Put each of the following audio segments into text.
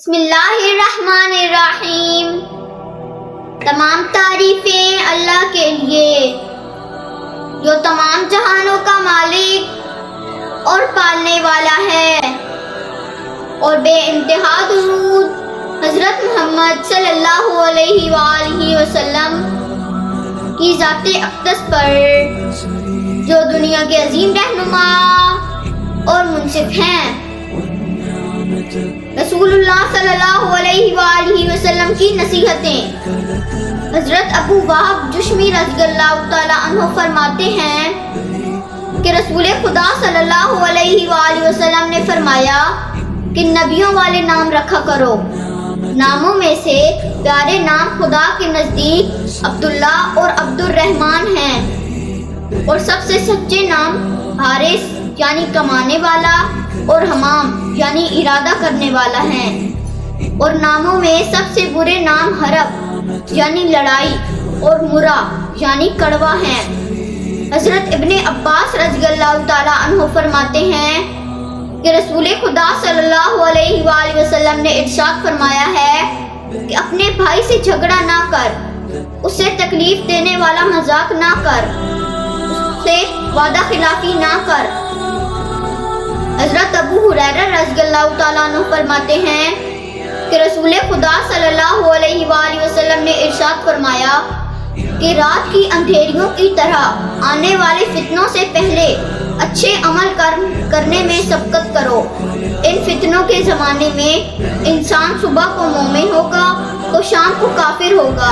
بسم اللہ الرحمن الرحیم۔ تمام تعریفیں اللہ کے لیے جو تمام جہانوں کا مالک اور پالنے والا ہے، اور بے انتہا درود حضرت محمد صلی اللہ علیہ وآلہ وسلم کی ذات اقدس پر جو دنیا کے عظیم رہنما اور منصف ہیں۔ رسول اللہ صلی اللہ علیہ وآلہ وسلم کی نصیحتیں۔ حضرت ابو وہب جشمی رضی اللہ تعالی عنہ فرماتے ہیں کہ رسول خدا صلی اللہ علیہ وآلہ وسلم نے فرمایا کہ نبیوں والے نام رکھا کرو۔ ناموں میں سے پیارے نام خدا کے نزدیک عبداللہ اور عبد الرحمن ہیں، اور سب سے سچے نام حارث یعنی کمانے والا اور حمام یعنی ارادہ کرنے والا ہیں، اور ناموں میں سب سے برے نام حرب یعنی لڑائی اور مرا یعنی کڑوا ہیں۔ حضرت ابن عباس رضی اللہ تعالی عنہ فرماتے ہیں کہ رسول خدا صلی اللہ علیہ وآلہ وسلم نے ارشاد فرمایا ہے کہ اپنے بھائی سے جھگڑا نہ کر، اسے تکلیف دینے والا مذاق نہ کر، اس سے وعدہ خلافی نہ کر۔ حضرت ابو ہریرہ رضی اللہ تعالیٰ عنہ فرماتے ہیں کہ رسول خدا صلی اللہ علیہ وآلہ وسلم نے ارشاد فرمایا کہ رات کی اندھیریوں کی طرح آنے والے فتنوں سے پہلے اچھے عمل کرنے میں سبقت کرو۔ ان فتنوں کے زمانے میں انسان صبح کو مومن ہوگا تو شام کو کافر ہوگا،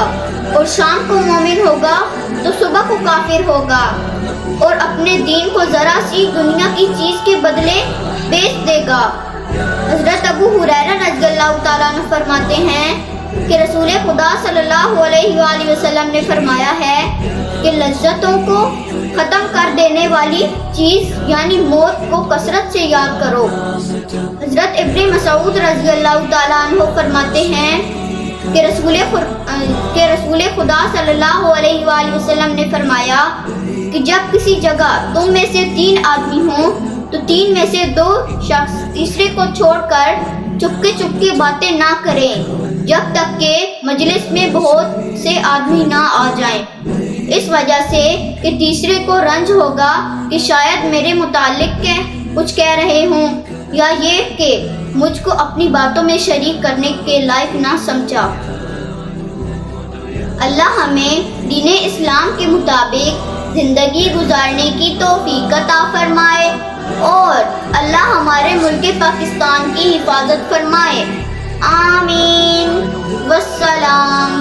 اور شام کو مومن ہوگا تو صبح کو کافر ہوگا، اور اپنے دین کو ذرا سی دنیا کی چیز کے بدلے بیچ دے گا۔ حضرت ابو ہریرہ رضی اللہ تعالیٰ عنہ فرماتے ہیں کہ رسول خدا صلی اللہ علیہ وآلہ وسلم نے فرمایا ہے کہ لذتوں کو ختم کر دینے والی چیز یعنی موت کو کثرت سے یاد کرو۔ حضرت ابن مسعود رضی اللہ تعالیٰ عنہ فرماتے ہیں کہ رسول خدا صلی اللہ علیہ وآلہ وسلم نے فرمایا کہ جب کسی جگہ تم میں سے 3 آدمی ہوں تو 3 میں سے 2 شخص تیسرے کو چھوڑ کر چپکے باتیں نہ کریں جب تک کہ مجلس میں بہت سے آدمی نہ آ جائیں، اس وجہ سے کہ تیسرے کو رنج ہوگا کہ شاید میرے متعلق کچھ کہہ رہے ہوں، یا یہ کہ مجھ کو اپنی باتوں میں شریک کرنے کے لائق نہ سمجھا۔ اللہ ہمیں دین اسلام کے مطابق زندگی گزارنے کی توفیق عطا فرمائے، اور اللہ ہمارے ملک پاکستان کی حفاظت فرمائے۔ آمین۔ والسلام۔